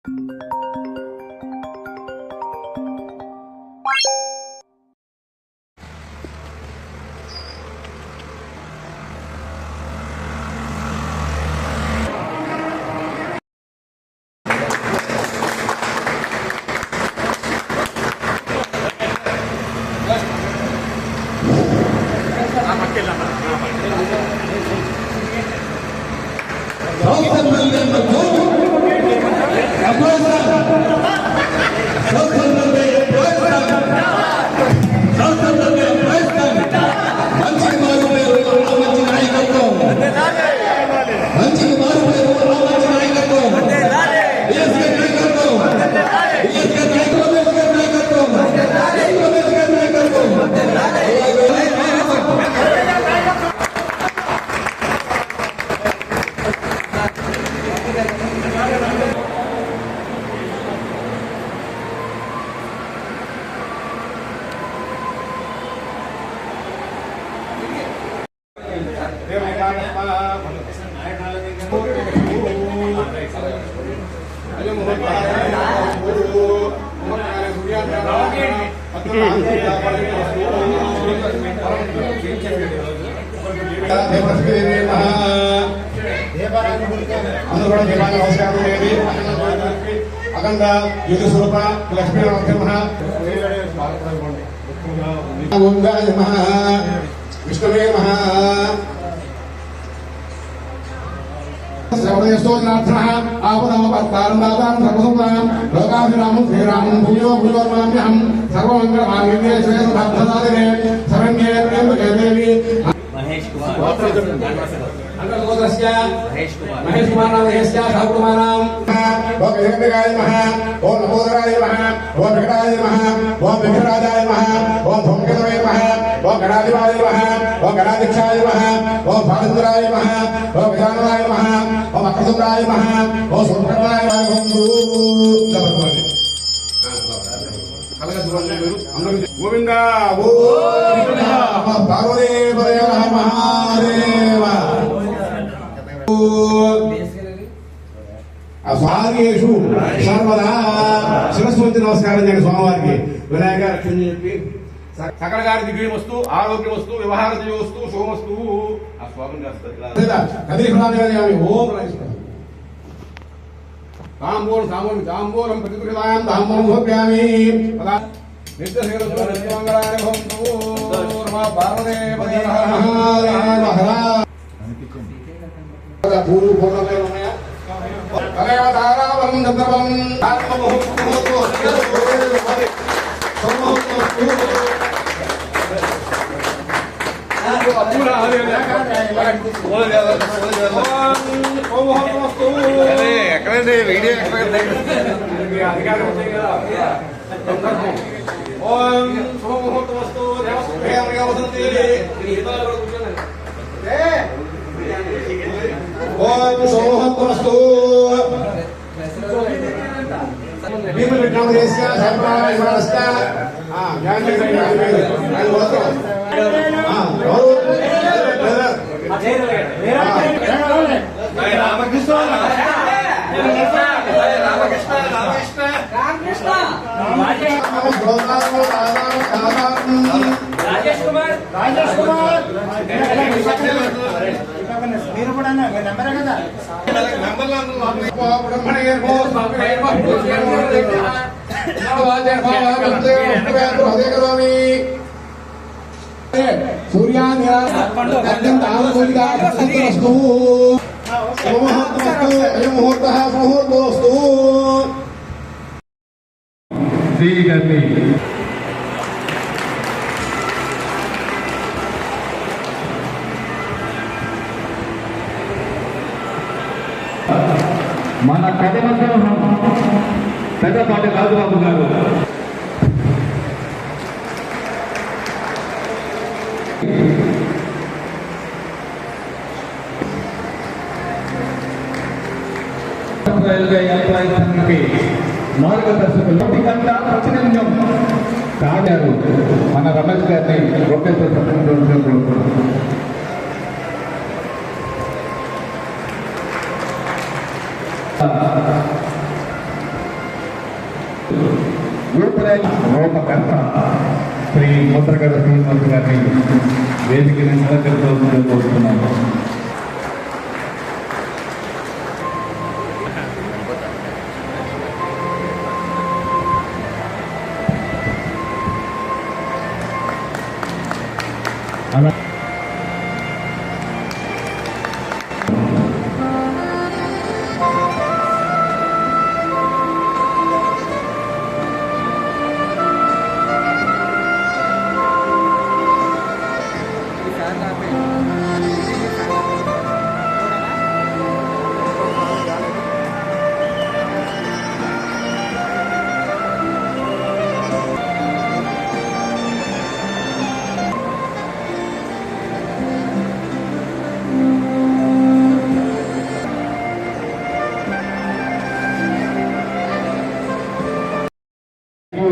अखंड युद्ध स्वरूप लक्ष्मी विष्णुवे श्रवणेस्तोत्रार्थनः आपदामपत्तारणादां सर्वसुतां लोकाभिरामं श्रीरामं भूयो भूयोर्माम्यहं सर्वमङ्गलमाङ्गल्ये श्रेयसुभद्रसादिने शरण्ये त्र्यम्बके देवी महेश कुमार महेश कुमार नाम महेशया ठाकुर नाम ओम हिरण्यकाय नमः ओम नमोदराय नमः ओम विकटाय नमः ओम विघ्नराजाय नमः ओम धूमकेतवे नमः ओम गणाधिपाय नमः ओम गणाध्यक्षाय नमः ओम भानुचंद्राय नमः ओम विधानवाय नमः ओम अक्रतुंडाय नमः ओम सुब्रह्मण्याय नमः गोविंदा गोविंदा पार्वतीपदय महादेव स्वागेशु सर्वदा शिरस्సు नमस्कार स्वामी विनायक लक्ष्मी सकल गारी दिव्यमस्तु आरोग्यमस्तु व्यवहारजयोस्तु शोमस्तु आ स्वागं ओम तांबूल सामूल तांबूलं प्रतिगृहां तांबूलं भोग्यामि नित्यसेवसुमङ्गलानि भवन्तु नमः पार्वतीपदये पूर्व पूर्णमेव ఉన్నాయా కలయవతారావం చంద్రవం ఆత్మముహూర్తో ఎక్కడండి వీడియో ఓం శుభముహూర్తమస్తు దేవసుభేమవసంతి ओम सोमहत्वस्तु भीम विक्रमदेशस्य सर्वराजवरस्य ज्ञानचक्र रामकृष्ण राजेश कुमार మీరు కూడా నెంబరే కదా సూర్యాస్తు ముహూర్త ముహూర్తోస్తు మన కథనంలో పెద్దపాటి రాజుబాబు గారు మార్గదర్శకులు ప్రతినిధ్యం కాగారు మన రమేష్ గారిని గొప్పతో రూపకర్త శ్రీ ముద్రగడ శ్రీనివాస్ గారిని వేదికని సహకరిస్తూ కోరుతున్నాను. అలా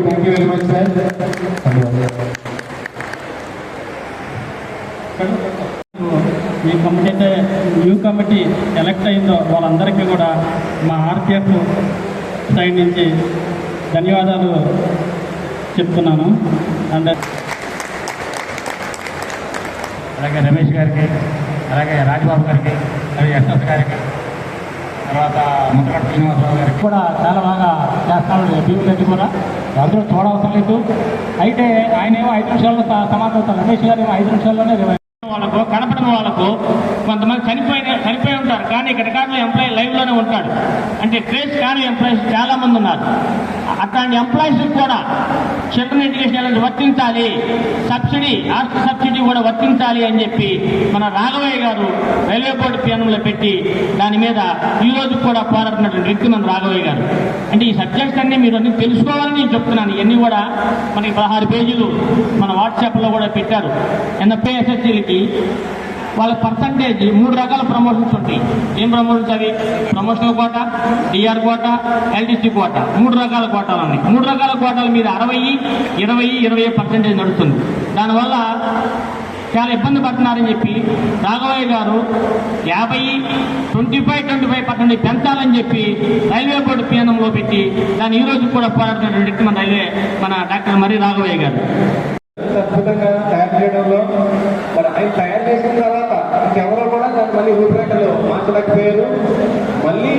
Thank you very much, sir. ఈ కమిటీ న్యూ కమిటీ ఎలక్ట్ అయిందో వాళ్ళందరికీ కూడా మా ఆర్పిఎఫ్ సైడ్ నుంచి ధన్యవాదాలు చెప్తున్నాను. అండ్ అలాగే రమేష్ గారికి, అలాగే రాజబాబు గారికి, అలాగే ఎస్ఎస్ గారికి, తర్వాత ముద్రగడ శ్రీనివాసరావు గారికి కూడా చాలా బాగా చేస్తాడు. టీవీలకి కూడా అందరూ చూడవసరం లేదు. అయితే ఆయన ఏమో 5 నిమిషాల్లో సమాధానం అవుతారు. రమేష్ గారు ఏమో 5 నిమిషాల్లోనే వాళ్ళకు కనపడిన వాళ్ళకు కొంతమంది చనిపోయి ఉంటారు, కానీ ఇక్కడ రికార్డులో ఎంప్లాయీ లైవ్లోనే ఉంటాడు. అంటే ట్రేస్ కాని ఎంప్లాయీస్ చాలా మంది ఉన్నారు. అట్లాంటి ఎంప్లాయీస్ కూడా చిల్డ్రన్ ఎడ్యుకేషన్ అనేది వర్తించాలి, సబ్సిడీ హాస్టల్ సబ్సిడీ కూడా వర్తించాలి అని చెప్పి మన రాఘవయ్య గారు రైల్వే బోర్డు పిఎన్లో పెట్టి దాని మీద ఈ రోజు కూడా పోరాడుతున్నటువంటి వ్యక్తి మన రాఘవయ్య గారు. అంటే ఈ సబ్జెక్ట్స్ అన్నీ మీరు అన్ని తెలుసుకోవాలని నేను చెప్తున్నాను. ఇవన్నీ కూడా మనకి 16 పేజీలు మన వాట్సాప్లో కూడా పెట్టారు. ఎన్ఎఫ్ఎస్ఎస్సీలకి వాళ్ళ పర్సంటేజ్ 3 రకాల ప్రమోషన్స్ ఉంటాయి. ఏం ప్రమోషన్స్ అవి? Promotional quota, DR quota, LTC quota, 3 రకాల కోటాలు ఉన్నాయి. 3 రకాల కోటాల మీద 60, 20, 20% నడుస్తుంది. దానివల్ల చాలా ఇబ్బంది పడుతున్నారని చెప్పి రాఘవయ్య గారు 50, 25% పెంచాలని చెప్పి రైల్వే బోర్డు పిఎన్ఎంలో పెట్టి దాన్ని ఈ రోజు కూడా పోరాడుతున్న వ్యక్తి మన డాక్టర్ మర్రి రాఘవయ్య గారు. అద్భుతంగా తయారు చేయడంలో మరి ఆయన తయారు చేసిన తర్వాత ఇంకెవరో కూడా దాన్ని మళ్ళీ రూపురేఖలు మార్చలేకపోయారు. మళ్ళీ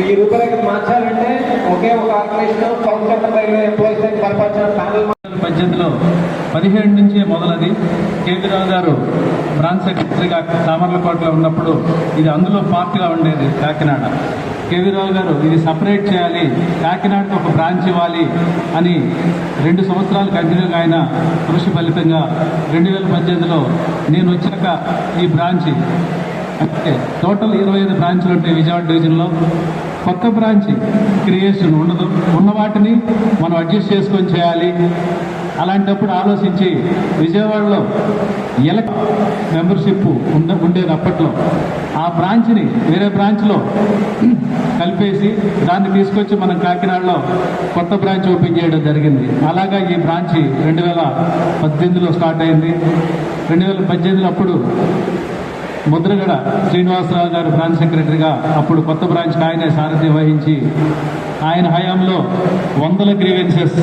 ఈ రూపురేఖలు మార్చాలంటే ఒకే ఒక organisation council railway employees and corporation panel 2018లో 17 నుంచే మొదలది. కేవీరావు గారు బ్రాంచ్ సెక్రటరీగా సామర్లకోటలో ఉన్నప్పుడు ఇది అందులో పార్ట్గా ఉండేది కాకినాడ. కేవీరావు గారు ఇది సపరేట్ చేయాలి, కాకినాడకు ఒక బ్రాంచ్ ఇవ్వాలి అని 2 సంవత్సరాలు కంటిన్యూగా ఆయన కృషి ఫలితంగా 2018లో నేను వచ్చాక ఈ బ్రాంచ్ అంటే టోటల్ 25 బ్రాంచ్లు ఉంటాయి విజయవాడ డివిజన్లో. కొత్త బ్రాంచ్ క్రియేషన్ ఉండదు, ఉన్న వాటిని మనం అడ్జస్ట్ చేసుకొని చేయాలి. అలాంటప్పుడు ఆలోచించి విజయవాడలో మెంబర్షిప్ ఉండేది అప్పట్లో. ఆ బ్రాంచ్ని వేరే బ్రాంచ్లో కలిపేసి దాన్ని తీసుకొచ్చి మనం కాకినాడలో కొత్త బ్రాంచ్ ఓపెన్ చేయడం జరిగింది. అలాగా ఈ బ్రాంచ్ 2018లో స్టార్ట్ అయింది. 2018లో అప్పుడు ముద్రగడ శ్రీనివాసరావు గారు బ్రాంచ్ సెక్రటరీగా అప్పుడు కొత్త బ్రాంచ్కి ఆయనే సారథ్యం వహించి ఆయన హయాంలో 100 గ్రీవెన్సెస్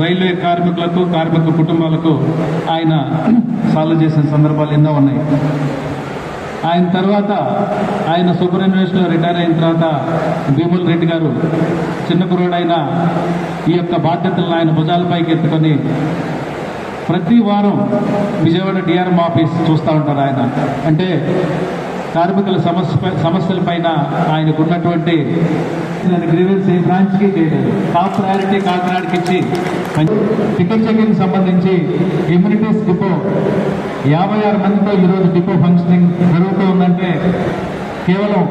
రైల్వే కార్మికులకు, కార్మిక కుటుంబాలకు ఆయన సాల్వ్ చేసిన సందర్భాలు ఎన్నో ఉన్నాయి. ఆయన తర్వాత ఆయన సూపరింటెండెంట్లో రిటైర్ అయిన తర్వాత భీముల్ రెడ్డి గారు చిన్న కుర్రాడైన ఈ యొక్క బాధ్యతలను ఆయన భుజాలపైకి ఎత్తుకొని ప్రతి వారం విజయవాడ డిఆర్ఎం ఆఫీస్ చూస్తూ ఉంటారు ఆయన. అంటే కార్మికుల సమస్యలపైన ఆయనకు ఉన్నటువంటి గ్రీవెన్స్ ఏ బ్రాంచ్కి చేయలేదు. టాప్ ప్రయారిటీ కాకినాడకి ఇచ్చి టికెట్ చెకింగ్ సంబంధించి ఇమ్యూనిటీస్ డిపో 56 మందితో ఈరోజు డిపో ఫంక్షనింగ్ జరుగుతూ ఉందంటే కేవలం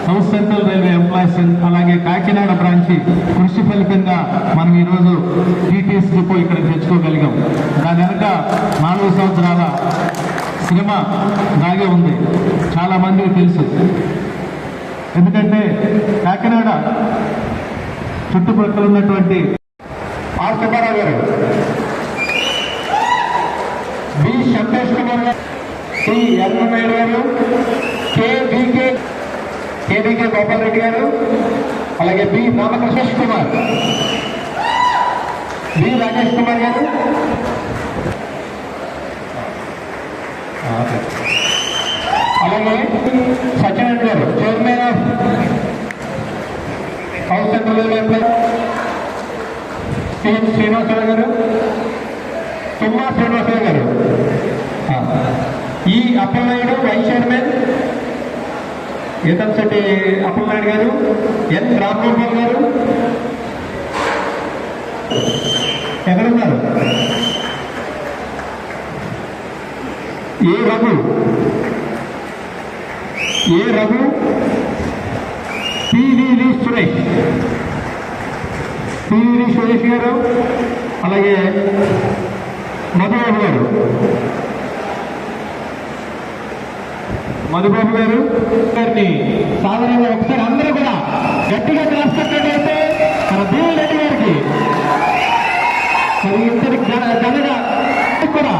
సౌత్ సెంట్రల్ రైల్వే ఎంప్లాయీస్ అలాగే కాకినాడ బ్రాంచి కృషి ఫలితంగా మనం ఈరోజు టీటీఎస్ డిపో ఇక్కడ తెచ్చుకోగలిగాం. దాని వెనక 4 సంవత్సరాల శ్రమ దాగే ఉంది, చాలా మందికి తెలుసు. ఎందుకంటే కాకినాడ చుట్టుపక్కల ఉన్నటువంటి ఆర్ సుబ్బారావు గారు, బి సంతోష్ కుమార్ గారు, సి ఎర్రనాయుడు గారు, కేబీకే గోపాల్ రెడ్డి గారు, అలాగే బి రామకృష్ణ కుమార్, బి రాకేష్ కుమార్ గారు, అలాగే సత్యనారాయణ గారు, chairman of house central employ, C Srinivasarao గారు, తుమ్మా శ్రీనివాసరావు గారు, E Appalanaidu vice chairman, Eethamsetti Appalanaidu గారు, ఎన్ రామ్మోహన్ గారు ఎక్కడున్నారు, ఏ రఘు పివివి సురేష్ గారు, అలాగే మధుబాబు గారు గారిని సాధారణంగా ఒకసారి అందరూ కూడా గట్టిగా క్లాసుకున్నట్లయితే మన బీవీ రెడ్డి గారికి మరి ఇంతటి ఘనగా కూడా